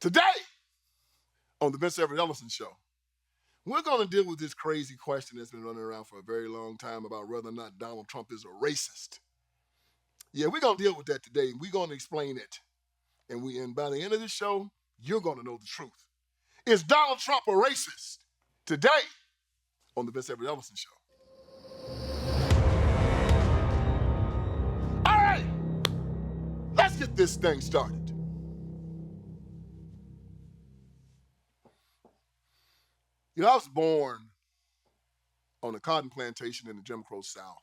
Today, on the Vince Everett Ellison Show, we're going to deal with this crazy question that's been running around for a very long time about whether or not Donald Trump is a racist. Yeah, we're going to deal with that today. We're going to explain it. And by the end of the show, you're going to know the truth. Is Donald Trump a racist? Today, on the Vince Everett Ellison Show. All right, let's get this thing started. You know, I was born on a cotton plantation in the Jim Crow South.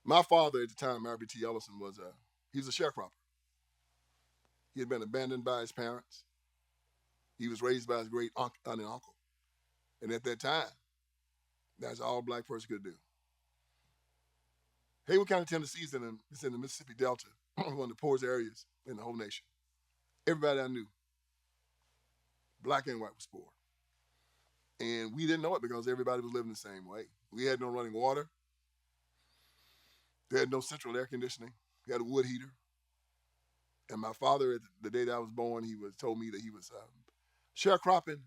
My father at the time, Mary T. Ellison, he was a sharecropper. He had been abandoned by his parents. He was raised by his great aunt and uncle. And at that time, that's all a black person could do. Haywood County, Tennessee is in the Mississippi Delta, one of the poorest areas in the whole nation. Everybody I knew, black and white, was poor. And we didn't know it because everybody was living the same way. We had no running water. There had no central air conditioning. We had a wood heater. And my father, at the day that I was born, told me that he was sharecropping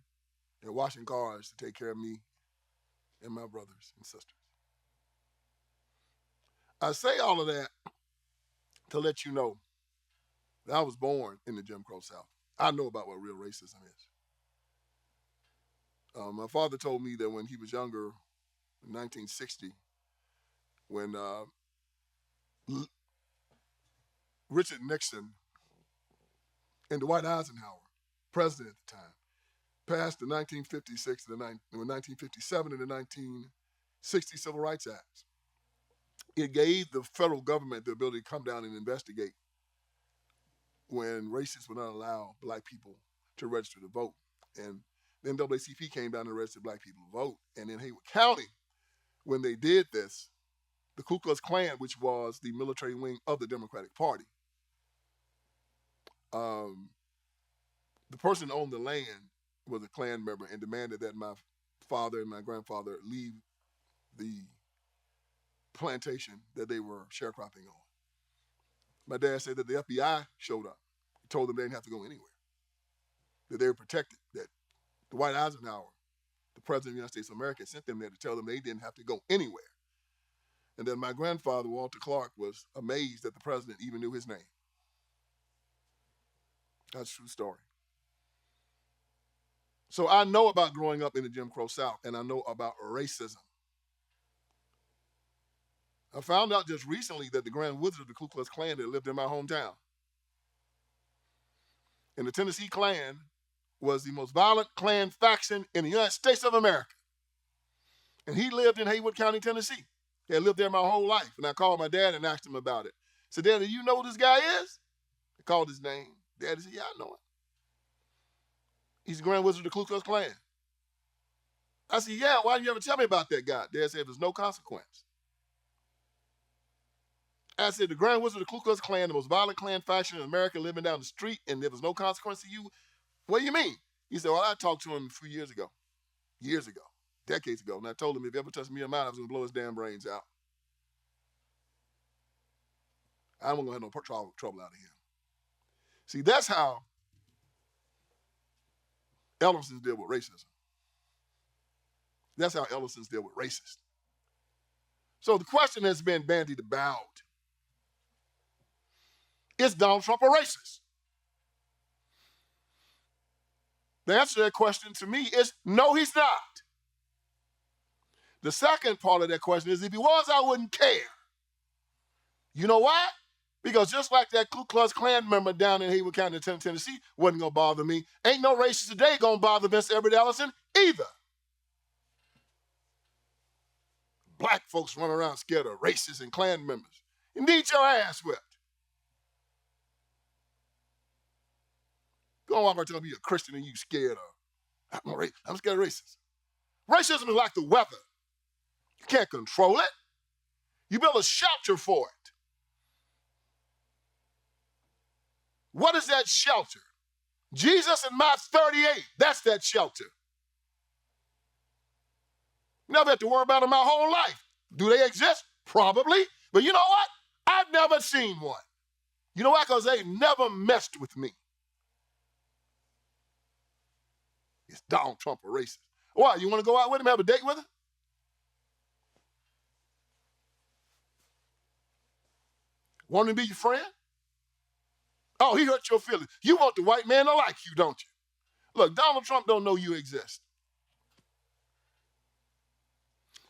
and washing cars to take care of me and my brothers and sisters. I say all of that to let you know that I was born in the Jim Crow South. I know about what real racism is. My father told me that when he was younger, in 1960, when Richard Nixon and Dwight Eisenhower, president at the time, passed the 1957 and the 1960 Civil Rights Acts. It gave the federal government the ability to come down and investigate when racists would not allow black people to register to vote. And the NAACP came down and registered black people to vote. And in Haywood County, when they did this, the Ku Klux Klan, which was the military wing of the Democratic Party, the person who owned the land was a Klan member and demanded that my father and my grandfather leave the plantation that they were sharecropping on. My dad said that the FBI showed up, told them they didn't have to go anywhere, that they were protected, that Dwight Eisenhower, the president of the United States of America, sent them there to tell them they didn't have to go anywhere. And then my grandfather, Walter Clark, was amazed that the president even knew his name. That's a true story. So I know about growing up in the Jim Crow South, and I know about racism. I found out just recently that the Grand Wizard of the Ku Klux Klan that lived in my hometown. And the Tennessee Klan was the most violent Klan faction in the United States of America. And he lived in Haywood County, Tennessee. He had lived there my whole life. And I called my dad and asked him about it. I said, Dad, do you know who this guy is? I called his name. Dad said, yeah, I know him. He's the Grand Wizard of the Ku Klux Klan. I said, yeah, why didn't you ever tell me about that guy? Dad said, there's no consequence. I said, the Grand Wizard of the Ku Klux Klan, the most violent Klan faction in America, living down the street, and there was no consequence to you? What do you mean? He said, well, I talked to him a few years ago, decades ago, and I told him if he ever touched me or mine, I was going to blow his damn brains out. I wasn't going to have no trouble out of him. See, that's how Ellisons deal with racism. That's how Ellisons deal with racists. So the question has been bandied about. Is Donald Trump a racist? The answer to that question to me is no, he's not. The second part of that question is if he was, I wouldn't care. You know why? Because just like that Ku Klux Klan member down in Haywood County, Tennessee, wasn't going to bother me, ain't no racist today going to bother Vince Everett Ellison either. Black folks run around scared of racists and Klan members. You need your ass whipped. Go on walk around telling me you're a Christian and you scared of. I'm scared of racism. Racism is like the weather. You can't control it. You build a shelter for it. What is that shelter? Jesus and Mark 38, that's that shelter. You never have to worry about them my whole life. Do they exist? Probably. But you know what? I've never seen one. You know why? Because they never messed with me. Is Donald Trump a racist? Why? You want to go out with him, have a date with him? Want him to be your friend? Oh, he hurt your feelings. You want the white man to like you, don't you? Look, Donald Trump don't know you exist.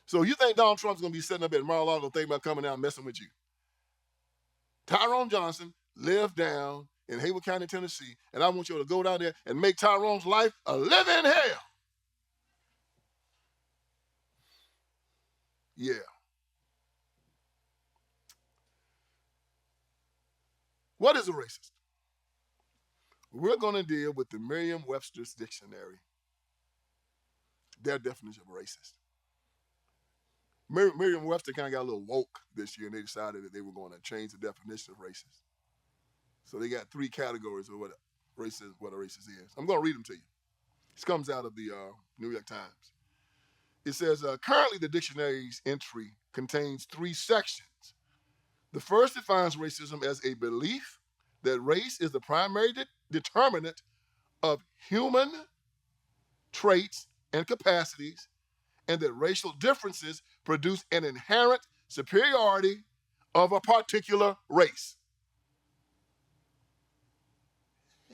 So you think Donald Trump's going to be sitting up at Mar-a-Lago thinking about coming out and messing with you? Tyrone Johnson lived down in Haywood County, Tennessee, and I want you to go down there and make Tyrone's life a living hell. Yeah. What is a racist? We're going to deal with the Merriam-Webster's dictionary, their definition of a racist. Merriam-Webster kind of got a little woke this year, and they decided that they were going to change the definition of racist. So they got 3 categories of what a racist is. I'm going to read them to you. This comes out of the New York Times. It says, currently the dictionary's entry contains 3 sections. The first defines racism as a belief that race is the primary determinant of human traits and capacities, and that racial differences produce an inherent superiority of a particular race.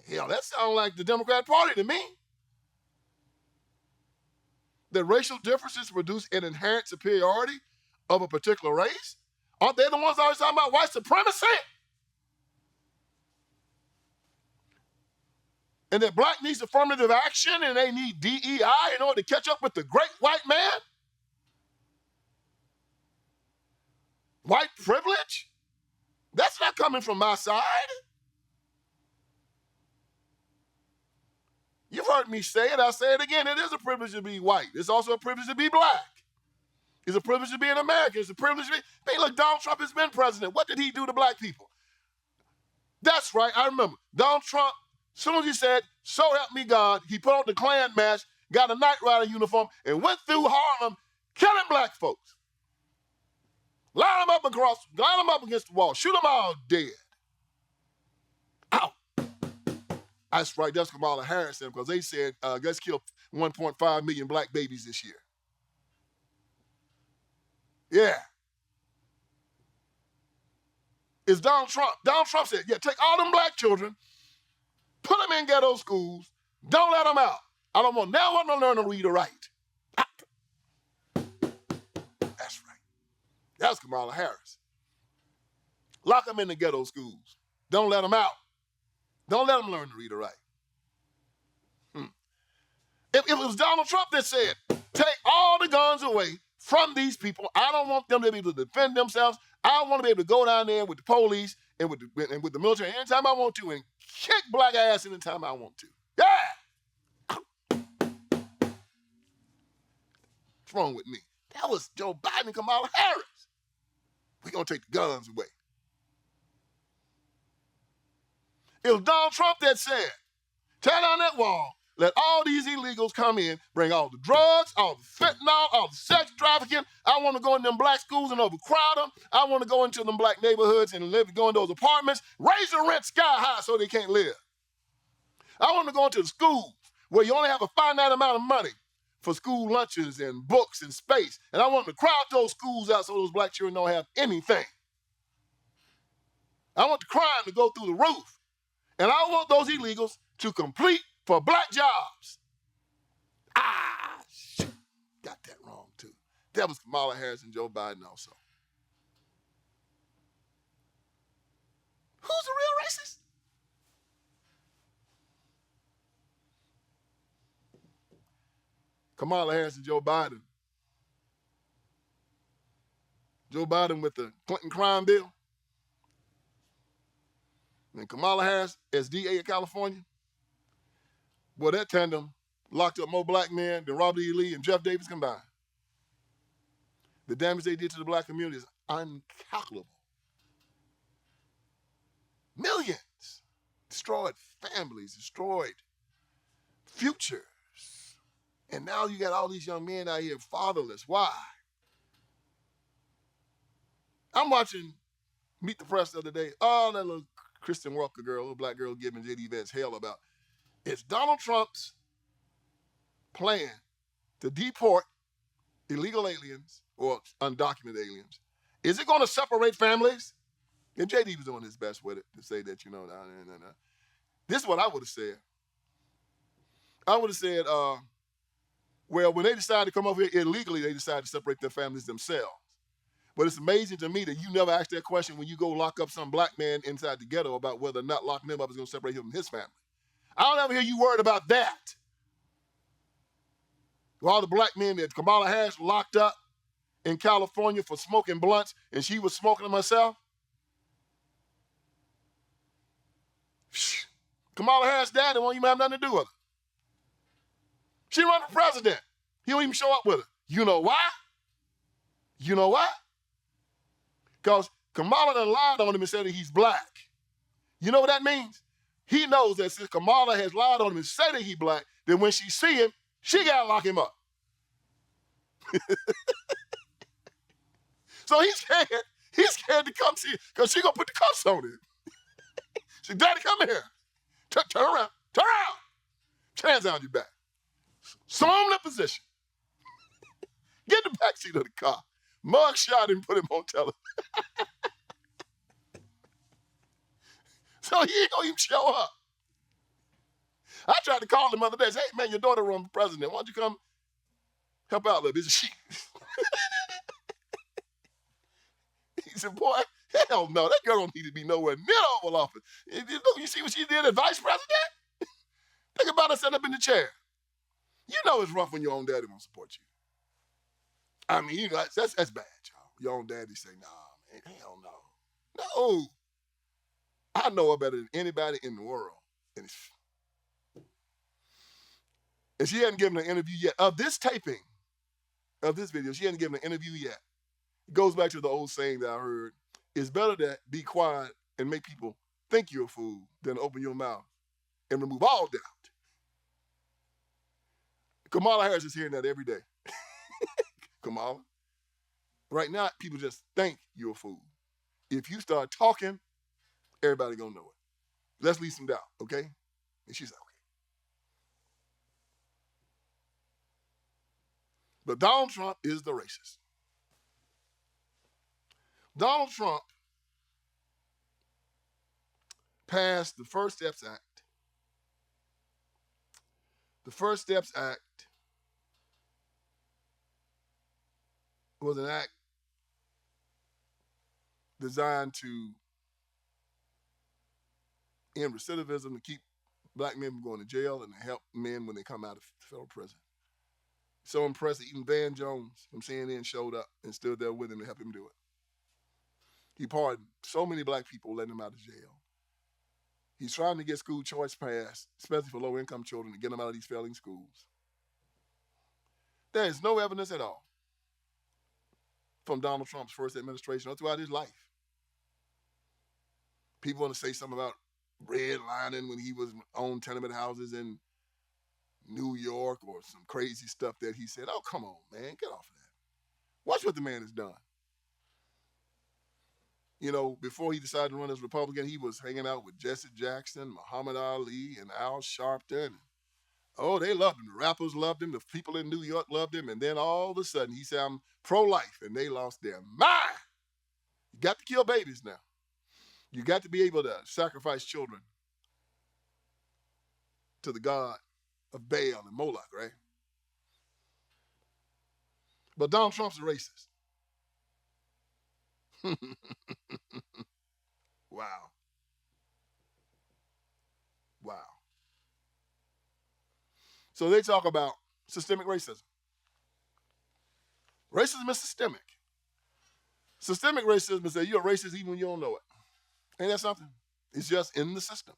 Hell, that sounds like the Democrat Party to me. That racial differences produce an inherent superiority of a particular race? Aren't they the ones always talking about white supremacy? And that black needs affirmative action and they need DEI in order to catch up with the great white man? White privilege? That's not coming from my side. You've heard me say it, I'll say it again. It is a privilege to be white. It's also a privilege to be black. It's a privilege to be an American. It's a privilege to be... Hey, look, Donald Trump has been president. What did he do to black people? That's right, I remember. Donald Trump, as soon as he said, so help me God, he put on the Klan mask, got a Knight Rider uniform, and went through Harlem killing black folks. Line them up against the wall, shoot them all dead. Ow. That's right, that's Kamala Harris, because they said, let's kill 1.5 million black babies this year. Yeah. It's Donald Trump. Donald Trump said, yeah, take all them black children, put them in ghetto schools, don't let them out. I don't want now one to learn to read or write. That's right. That's Kamala Harris. Lock them in the ghetto schools. Don't let them out. Don't let them learn to read or write. If it was Donald Trump that said, take all the guns away from these people, I don't want them to be able to defend themselves. I want to be able to go down there with the police and with the military anytime I want to and kick black ass anytime I want to. Yeah! What's wrong with me? That was Joe Biden and Kamala Harris. We're going to take the guns away. It was Donald Trump that said, tear down that wall, let all these illegals come in, bring all the drugs, all the fentanyl, all the sex trafficking. I want to go in them black schools and overcrowd them. I want to go into them black neighborhoods and go in those apartments, raise the rent sky high so they can't live. I want to go into the schools where you only have a finite amount of money for school lunches and books and space. And I want to crowd those schools out so those black children don't have anything. I want the crime to go through the roof. And I want those illegals to compete for black jobs. Shoot. Got that wrong, too. That was Kamala Harris and Joe Biden also. Who's the real racist? Kamala Harris and Joe Biden. Joe Biden with the Clinton crime bill. And Kamala Harris as DA of California. Boy, that tandem locked up more black men than Robert E. Lee and Jeff Davis combined. The damage they did to the black community is incalculable. Millions. Destroyed families, destroyed futures. And now you got all these young men out here fatherless. Why? I'm watching Meet the Press the other day. Oh, that little Kristen Welker girl, little black girl giving J.D. Vance hell about. It's Donald Trump's plan to deport illegal aliens or undocumented aliens? Is it going to separate families? And JD was doing his best with it to say that, This is what I would have said. I would have said, well, when they decided to come over here illegally, they decided to separate their families themselves. But it's amazing to me that you never ask that question when you go lock up some black man inside the ghetto about whether or not locking him up is going to separate him from his family. I don't ever hear you worried about that. All the black men that Kamala Harris locked up in California for smoking blunts, and she was smoking them herself. Kamala Harris' daddy won't even have nothing to do with her. She run for president. He don't even show up with her. You know why? You know why? Because Kamala done lied on him and said that he's black. You know what that means? He knows that since Kamala has lied on him and said that he's black, then when she see him, she got to lock him up. So he's scared. He's scared to come see her because she's going to put the cuffs on him. She said, Daddy, come here. Turn around. Turn around. Hands on your back. Assume the position. Get in the back seat of the car. Mug shot him, put him on television. So he ain't going to even show up. I tried to call him the other day. Say, hey, man, your daughter run for president. Why don't you come help out a little bit? She He said, boy, hell no. That girl don't need to be nowhere near the Oval Office. You see what she did as vice president? Think about her sitting up in the chair. You know it's rough when your own daddy won't support you. I mean, that's bad, y'all. Your own daddy say, nah, man, hell no. No. I know her better than anybody in the world. And she hadn't given an interview yet. Of this taping, of this video, she hadn't given an interview yet. It goes back to the old saying that I heard. It's better to be quiet and make people think you're a fool than open your mouth and remove all doubt. Kamala Harris is hearing that every day. Kamala. Right now, people just think you're a fool. If you start talking, everybody gonna know it. Let's leave some doubt, okay? And she's like, okay. But Donald Trump is the racist. Donald Trump passed the First Steps Act. The First Steps Act was an act designed to end recidivism, to keep black men from going to jail, and to help men when they come out of federal prison. So impressed that even Van Jones from CNN showed up and stood there with him to help him do it. He pardoned so many black people, letting them out of jail. He's trying to get school choice passed, especially for low-income children, to get them out of these failing schools. There is no evidence at all from Donald Trump's first administration or throughout his life. People want to say something about redlining when he was on tenement houses in New York or some crazy stuff that he said. Oh, come on, man, get off of that. Watch what the man has done. You know, before he decided to run as Republican, he was hanging out with Jesse Jackson, Muhammad Ali, and Al Sharpton. Oh, they loved him. The rappers loved him. The people in New York loved him. And then all of a sudden, he said, I'm pro-life. And they lost their mind. You got to kill babies now. You got to be able to sacrifice children to the god of Baal and Moloch, right? But Donald Trump's a racist. Wow. Wow. So they talk about systemic racism. Racism is systemic. Systemic racism is that you're a racist even when you don't know it. Ain't that something? It's just in the system.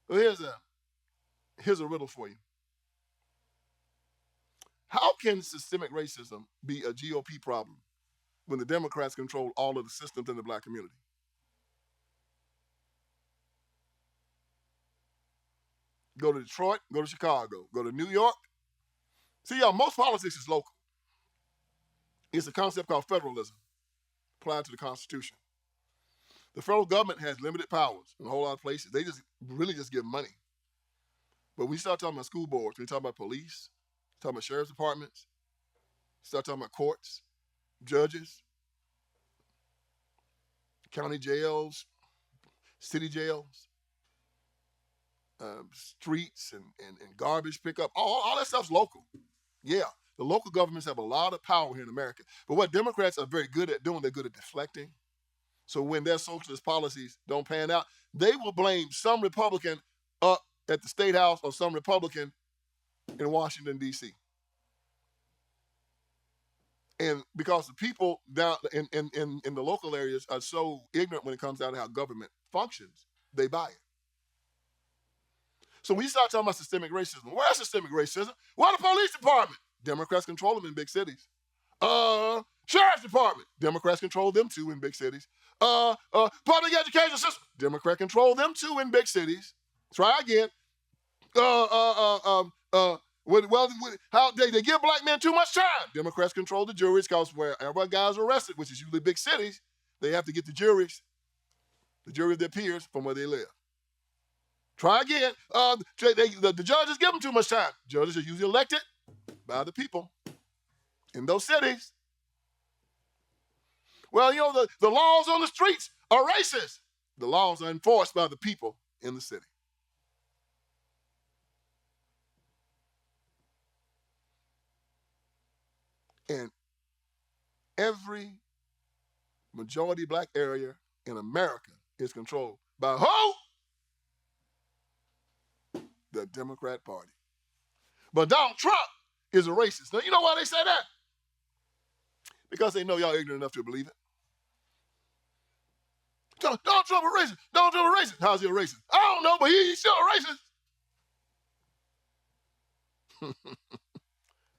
Well, here's a riddle for you. How can systemic racism be a GOP problem when the Democrats control all of the systems in the black community? Go to Detroit, go to Chicago, go to New York. See, y'all, most politics is local. It's a concept called federalism applied to the Constitution. The federal government has limited powers in a whole lot of places. They just really just give money. But when you start talking about school boards, when you talk about police, talking about sheriff's departments, start talking about courts, judges, county jails, city jails, streets, and garbage pickup. All that stuff's local. Yeah, the local governments have a lot of power here in America. But what Democrats are very good at doing, they're good at deflecting. So when their socialist policies don't pan out, they will blame some Republican up at the State House or some Republican in Washington, D.C. And because the people down in the local areas are so ignorant when it comes down to how government functions, they buy it. So when you start talking about systemic racism, where's systemic racism? Where the police department? Democrats control them in big cities. Sheriff's department. Democrats control them too in big cities. Public education system. Democrat control them too in big cities. Try again. How they give black men too much time. Democrats control the juries because wherever guys are arrested, which is usually big cities, they have to get the jury of their peers from where they live. Try again. The judges give them too much time. Judges are usually elected by the people in those cities. Well, the laws on the streets are racist. The laws are enforced by the people in the city. And every majority black area in America is controlled by who? The Democrat Party. But Donald Trump is a racist. Now, you know why they say that? Because they know y'all ignorant enough to believe it. Donald Trump a racist. Donald Trump a racist. How's he a racist? I don't know, but he's still a racist.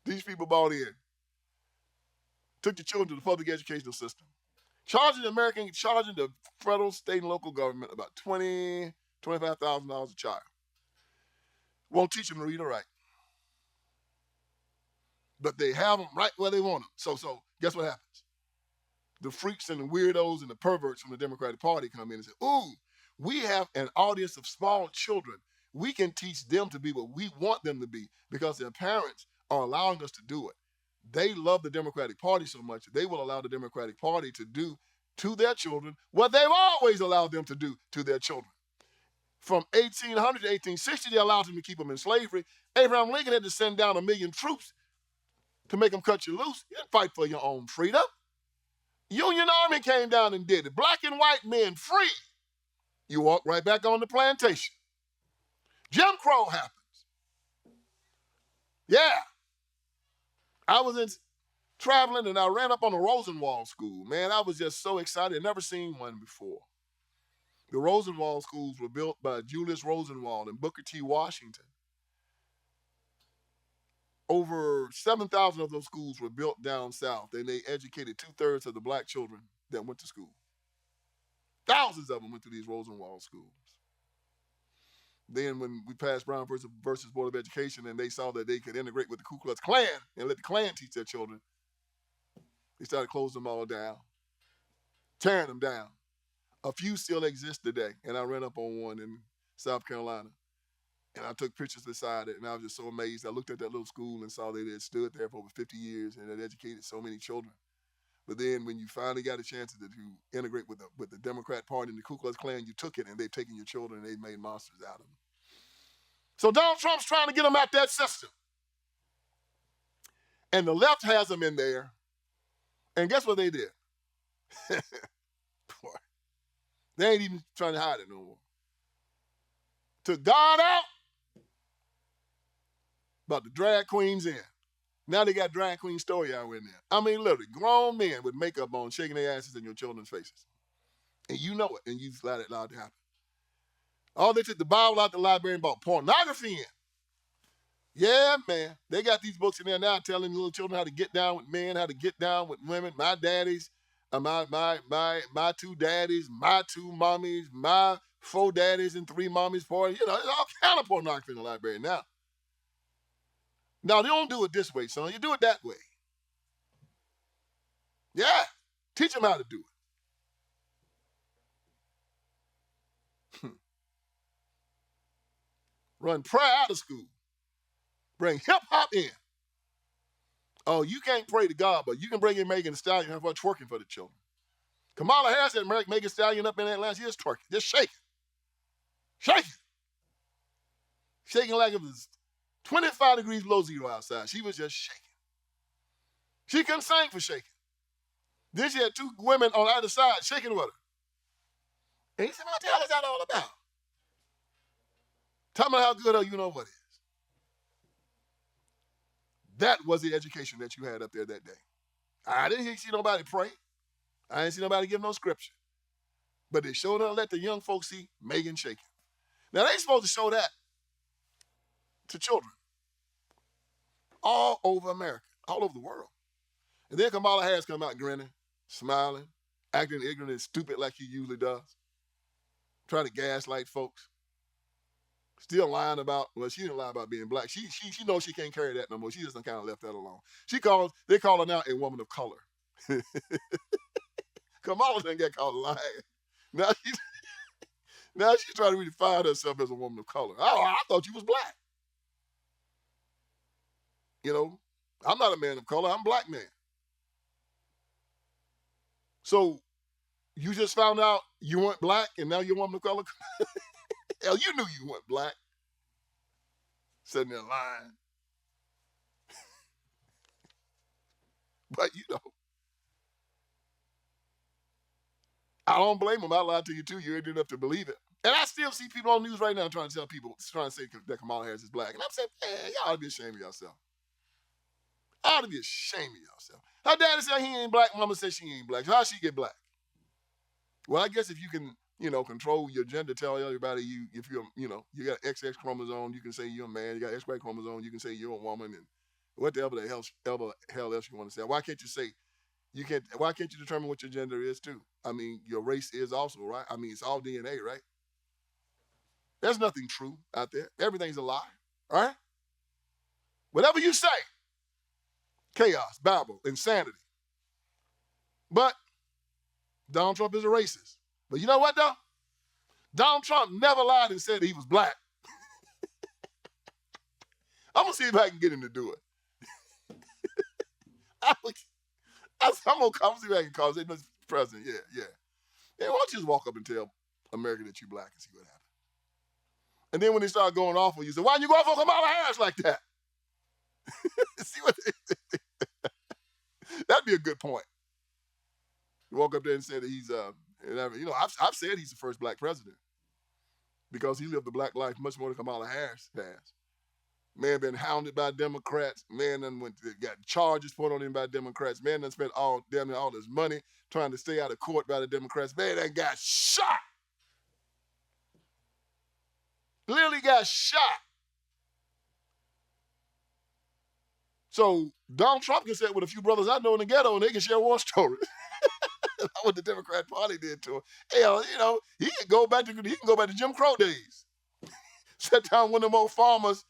These people bought in. Took the children to the public educational system. Charging the federal, state, and local government about $20,000, $25,000 a child. Won't teach them to read or write. But they have them right where they want them. So guess what happens? The freaks and the weirdos and the perverts from the Democratic Party come in and say, ooh, we have an audience of small children. We can teach them to be what we want them to be because their parents are allowing us to do it. They love the Democratic Party so much, they will allow the Democratic Party to do to their children what they've always allowed them to do to their children. From 1800 to 1860, they allowed them to keep them in slavery. Abraham Lincoln had to send down 1 million troops to make them cut you loose. You didn't fight for your own freedom. Union Army came down and did it. Black and white men free. You walk right back on the plantation. Jim Crow happens. Yeah. I was traveling and I ran up on the Rosenwald School. Man, I was just so excited. I'd never seen one before. The Rosenwald schools were built by Julius Rosenwald and Booker T. Washington. Over 7,000 of those schools were built down south, and they educated 2/3 of the black children that went to school. Thousands of them went to these Rosenwald schools. Then when we passed Brown versus Board of Education and they saw that they could integrate with the Ku Klux Klan and let the Klan teach their children, they started closing them all down, tearing them down. A few still exist today, and I ran up on one in South Carolina, and I took pictures beside it, and I was just so amazed. I looked at that little school and saw that it had stood there for over 50 years and had educated so many children. But then when you finally got a chance to integrate with the Democrat Party and the Ku Klux Klan, you took it, and they've taken your children and they've made monsters out of them. So Donald Trump's trying to get them out that system. And the left has them in there. And guess what they did? Boy, they ain't even trying to hide it no more. Took God out, about the drag queens in. Now they got drag queen story out in there. I mean, literally, grown men with makeup on shaking their asses in your children's faces. And you know it, and you allowed it to happen. Oh, they took the Bible out the library and bought pornography in. Yeah, man. They got these books in there now telling little children how to get down with men, how to get down with women. My daddies, my 2 daddies, my 2 mommies, my 4 daddies and 3 mommies. There's all kind of pornography in the library now. Now, they don't do it this way, son. You do it that way. Yeah. Teach them how to do it. Run prayer out of school. Bring hip-hop in. Oh, you can't pray to God, but you can bring in Megan Thee Stallion and have her twerking for the children. Kamala Harris had Megan Thee Stallion up in Atlanta. She just twerking, just shaking. Shaking. Shaking like it was 25 degrees below zero outside. She was just shaking. She couldn't sing for shaking. Then she had two women on either side shaking with her. And he said, what the hell is that all about? Tell me how good you know what is. That was the education that you had up there that day. I didn't see nobody pray. I didn't see nobody give no scripture. But they showed her to let the young folks see Megan shaking. Now, they supposed to show that to children all over America, all over the world. And then Kamala Harris come out grinning, smiling, acting ignorant and stupid like he usually does, trying to gaslight folks. Still lying about, well, she didn't lie about being black. She knows she can't carry that no more. She just kind of left that alone. They call her now a woman of color. Kamala didn't get caught lying. Now she's trying to redefine herself as a woman of color. Oh, I thought you was black. You know, I'm not a man of color. I'm a black man. So you just found out you weren't black and now you're a woman of color? Hell, you knew you weren't black. Sitting there lying. But, I don't blame them. I lied to you, too. You ain't enough to believe it. And I still see people on the news right now trying to say that Kamala Harris is black. And I'm saying, man, y'all ought to be ashamed of yourself. I ought to be ashamed of yourself. Her daddy said he ain't black. Mama said she ain't black. So how'd she get black? Well, I guess if you can, control your gender, tell everybody if you're, you got an XX chromosome, you can say you're a man. You got XY chromosome, you can say you're a woman. And whatever the hell else you want to say. Why can't you determine what your gender is too? I mean, your race is also, right? I mean, it's all DNA, right? There's nothing true out there. Everything's a lie, all right? Whatever you say, chaos, babble, insanity. But Donald Trump is a racist. But you know what, though? Donald Trump never lied and said he was black. I'm going to see if I can get him to do it. I'm going to see if I can call him. Say, Mr. President, yeah. Hey, why don't you just walk up and tell America that you're black and see what happens? And then when they start going off on you, say, why didn't you go off on Kamala Harris like that? See what that'd be a good point. You walk up there and say that he's, I've said he's the first black president because he lived the black life much more than Kamala Harris has. Man been hounded by Democrats. Man done got charges put on him by Democrats. Man done spent all his money trying to stay out of court by the Democrats. Man done got shot. Literally got shot. So Donald Trump can sit with a few brothers I know in the ghetto and they can share war stories. That's what the Democrat Party did to him. Hell, he can go back to Jim Crow days. Sit down with them old farmers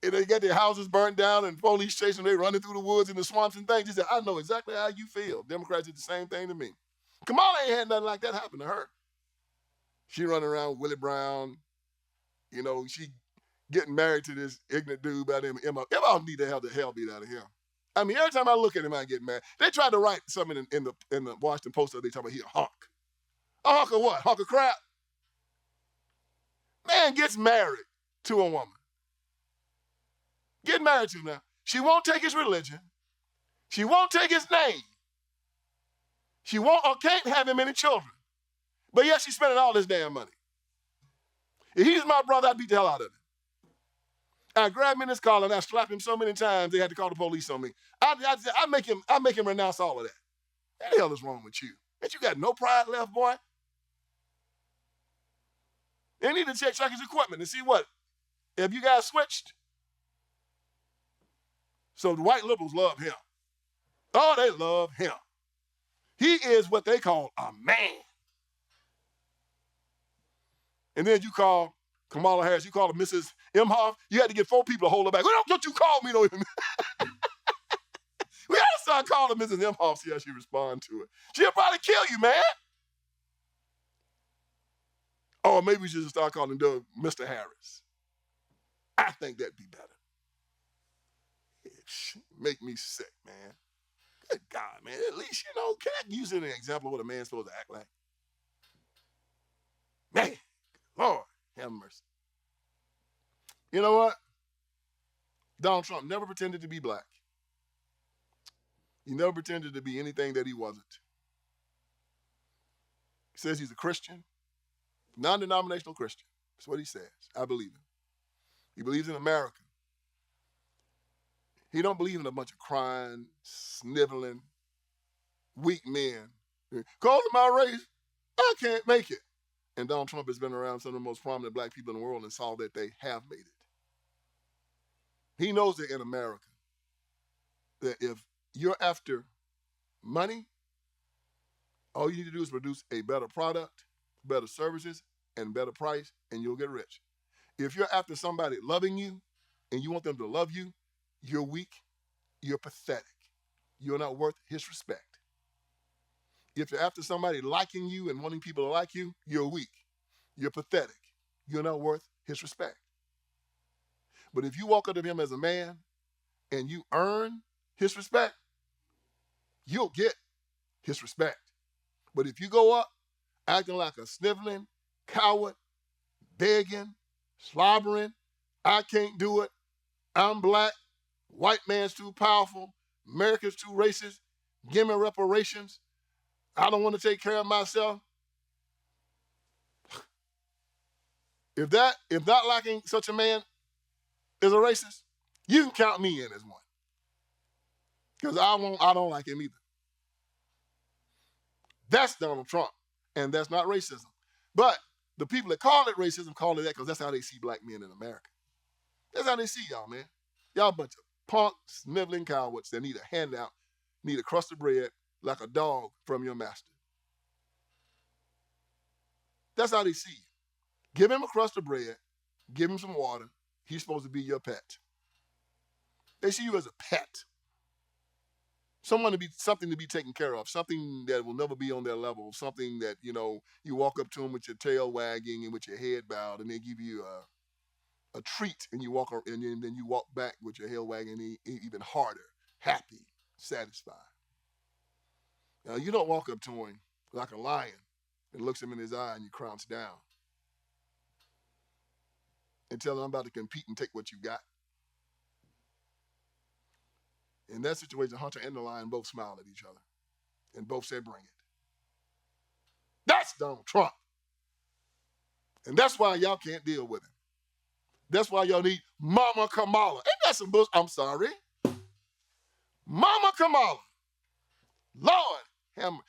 and they get their houses burnt down and police chasing them, they running through the woods and the swamps and things. He said, I know exactly how you feel. Democrats did the same thing to me. Kamala ain't had nothing like that happen to her. She running around with Willie Brown. She getting married to this ignorant dude by the name of Emma. Emma need to have the hell beat out of him. I mean, every time I look at him, I get mad. They tried to write something in the Washington Post that they talk about he a hunk. A hunk of what? Hunk of crap? Man gets married to a woman. Get married to now. She won't take his religion. She won't take his name. She won't or can't have him any children. But yet she's spending all this damn money. If he's my brother, I'd beat the hell out of him. I grab him in his collar and I slap him so many times they had to call the police on me. I make him renounce all of that. What the hell is wrong with you? Ain't you got no pride left, boy? They need to check his equipment and see what. Have you guys switched? So the white liberals love him. Oh, they love him. He is what they call a man. And then you call Kamala Harris, you call her Mrs. Imhoff, you had to get 4 people to hold her back. Well, don't you call me, no. We had to start calling her Mrs. Imhoff, see how she respond to it. She'll probably kill you, man. Or maybe we should just start calling Doug Mr. Harris. I think that'd be better. Make me sick, man. Good God, man. At least, can I use an example of what a man's supposed to act like? Man, Lord, have mercy. You know what? Donald Trump never pretended to be black. He never pretended to be anything that he wasn't. He says he's a Christian, non-denominational Christian. That's what he says. I believe him. He believes in America. He don't believe in a bunch of crying, sniveling, weak men. Call it my race, I can't make it. And Donald Trump has been around some of the most prominent black people in the world and saw that they have made it. He knows that in America, that if you're after money, all you need to do is produce a better product, better services, and better price, and you'll get rich. If you're after somebody loving you and you want them to love you, you're weak, you're pathetic. You're not worth his respect. If you're after somebody liking you and wanting people to like you, you're weak, you're pathetic. You're not worth his respect. But if you walk up to him as a man and you earn his respect, you'll get his respect. But if you go up acting like a sniveling, coward, begging, slobbering, I can't do it, I'm black, white man's too powerful, America's too racist, give me reparations, I don't want to take care of myself. If not liking such a man is a racist, you can count me in as one. Because I don't like him either. That's Donald Trump, and that's not racism. But the people that call it racism call it that because that's how they see black men in America. That's how they see y'all, man. Y'all a bunch of punk, sniveling cowards that need a handout, need a crust of bread like a dog from your master. That's how they see you. Give him a crust of bread, give him some water, he's supposed to be your pet. They see you as a pet. Something to be taken care of, something that will never be on their level, something that, you walk up to them with your tail wagging and with your head bowed, and they give you a treat, and then you walk back with your head wagging even harder, happy, satisfied. Now, you don't walk up to him like a lion and looks him in his eye and you crouch down and tell him, I'm about to compete and take what you got. In that situation, Hunter and the lion both smiled at each other and both said, bring it. That's Donald Trump. And that's why y'all can't deal with him. That's why y'all need Mama Kamala. Ain't that some bullshit? I'm sorry. Mama Kamala. Lord, hammer.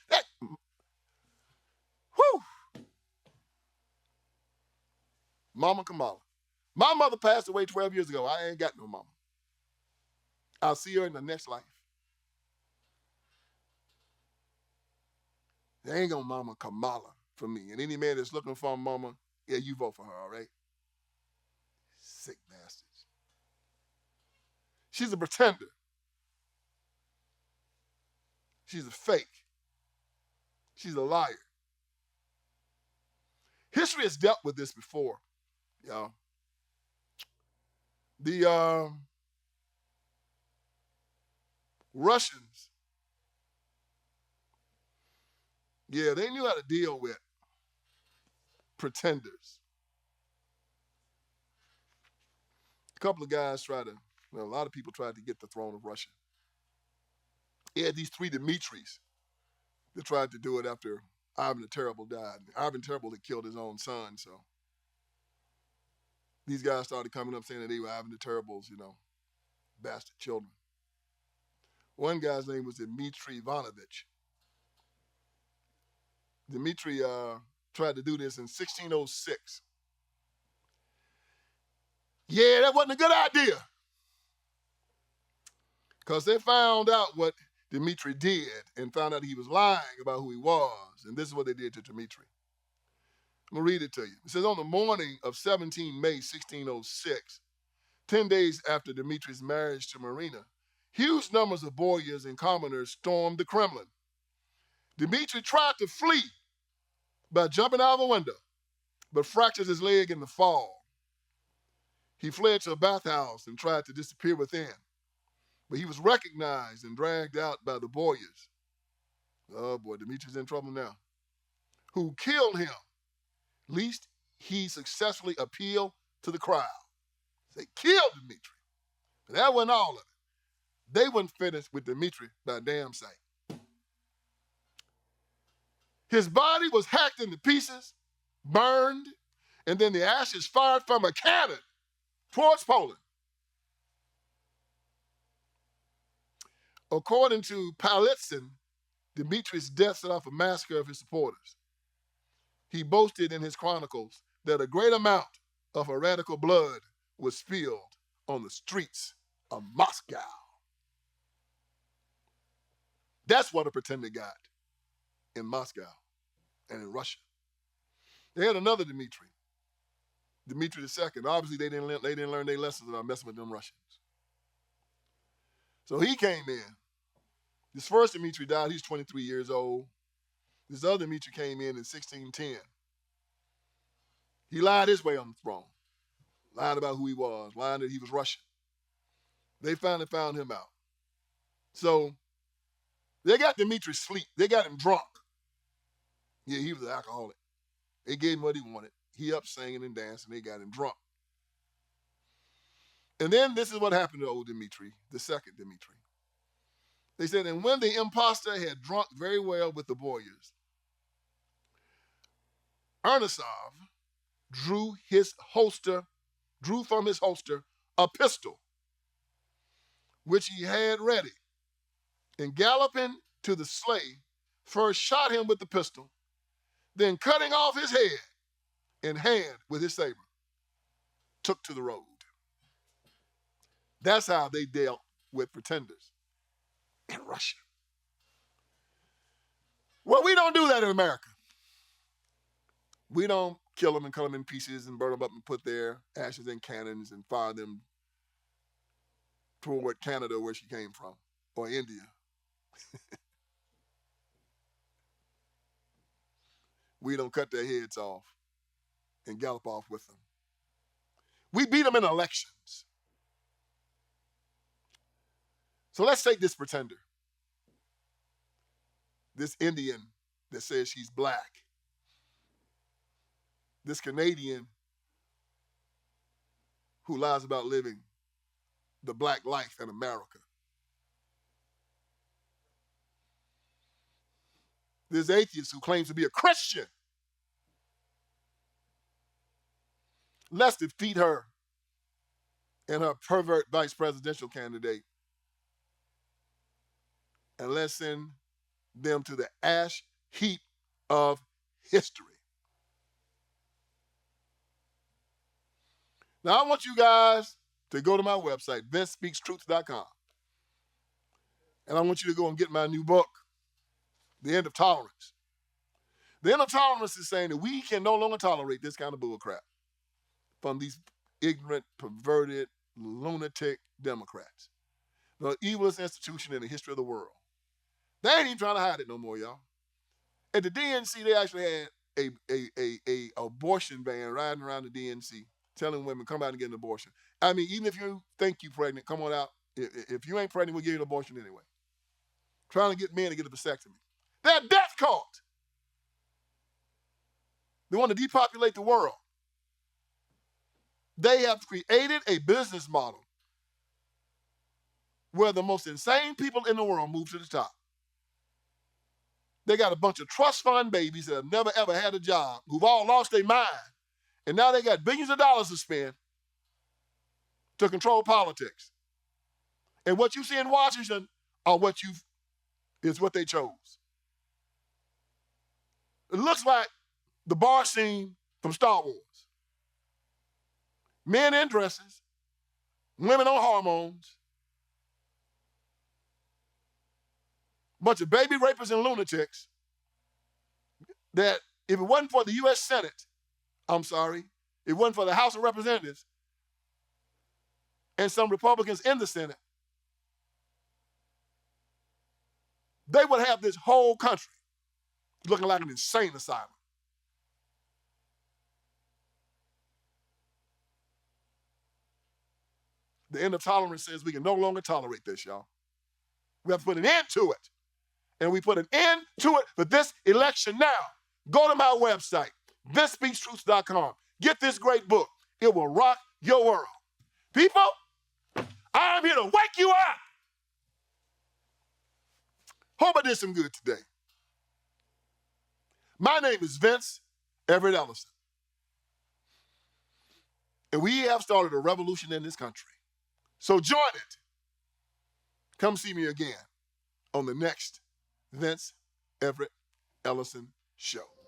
Mama Kamala. My mother passed away 12 years ago. I ain't got no mama. I'll see her in the next life. There ain't no Mama Kamala for me. And any man that's looking for a mama, yeah, you vote for her, all right? Sick bastards. She's a pretender. She's a fake. She's a liar. History has dealt with this before, y'all. The Russians, yeah, they knew how to deal with pretenders. A couple of guys a lot of people tried to get the throne of Russia. He had these 3 Dimitris that tried to do it after Ivan the Terrible died. Ivan the Terrible had killed his own son, so these guys started coming up saying that they were Ivan the Terrible's, bastard children. One guy's name was Dmitry Ivanovich. Dmitry tried to do this in 1606. Yeah, that wasn't a good idea. Because they found out what Dmitry did and found out he was lying about who he was. And this is what they did to Dmitry. I'm going to read it to you. It says, on the morning of 17 May 1606, 10 days after Dmitry's marriage to Marina, huge numbers of boyars and commoners stormed the Kremlin. Dmitry tried to flee by jumping out of a window. but fractured his leg in the fall. He fled to a bathhouse and tried to disappear within, but he was recognized and dragged out by the Boyers. Oh boy, Demetrius in trouble now. Who killed him, least he successfully appealed to the crowd. They killed Demetrius. But that wasn't all of it. They weren't finished with Demetrius by a damn sight. His body was hacked into pieces, burned, and then the ashes fired from a cannon towards Poland. According to Palitzin, Demetrius' death set off a massacre of his supporters. He boasted in his chronicles that a great amount of heretical blood was spilled on the streets of Moscow. That's what a pretender got in Moscow and in Russia. They had another Dmitri, Dmitri II. Obviously, they didn't learn their lessons about messing with them Russians. So he came in. This first Dmitri died. He's 23 years old. This other Dmitri came in 1610. He lied his way on the throne. Lied about who he was. Lied that he was Russian. They finally found him out. So they got Dmitri asleep. They got him drunk. Yeah, he was an alcoholic. They gave him what he wanted. He up singing and dancing. They got him drunk. And then this is what happened to old Dmitri, the second Dmitri. They said, and when the impostor had drunk very well with the Boyers, Ernestov drew from his holster a pistol, which he had ready, and galloping to the sleigh, first shot him with the pistol, then cutting off his head in hand with his saber, took to the road. That's how they dealt with pretenders in Russia. Well, we don't do that in America. We don't kill them and cut them in pieces and burn them up and put their ashes in cannons and fire them toward Canada, where she came from, or India. We don't cut their heads off and gallop off with them. We beat them in elections. So let's take this pretender, this Indian that says she's black, this Canadian who lies about living the black life in America, this atheist who claims to be a Christian. Let's defeat her and her pervert vice presidential candidate, and let's send them to the ash heap of history. Now, I want you guys to go to my website, VinceSpeaksTruth.com, and I want you to go and get my new book, The End of Tolerance. The End of Tolerance is saying that we can no longer tolerate this kind of bullcrap from these ignorant, perverted, lunatic Democrats. The evilest institution in the history of the world. They ain't even trying to hide it no more, y'all. At the DNC, they actually had a abortion van riding around the DNC, telling women, come out and get an abortion. I mean, even if you think you're pregnant, come on out. If you ain't pregnant, we'll give you an abortion anyway. Trying to get men to get a vasectomy. They're a death cult. They want to depopulate the world. They have created a business model where the most insane people in the world move to the top. They got a bunch of trust fund babies that have never, ever had a job, who've all lost their mind, and now they got billions of dollars to spend to control politics. And what you see in Washington is what they chose. It looks like the bar scene from Star Wars. Men in dresses, women on hormones, bunch of baby rapists and lunatics that if it wasn't for the U.S. Senate, if it wasn't for the House of Representatives and some Republicans in the Senate, they would have this whole country looking like an insane asylum. The end of tolerance says we can no longer tolerate this, y'all. We have to put an end to it. And we put an end to it for this election now. Go to my website, thispeakstruth.com. Get this great book. It will rock your world. People, I'm here to wake you up. Hope I did some good today. My name is Vince Everett Ellison. And we have started a revolution in this country. So join it. Come see me again on the next Vince Everett Ellison Show.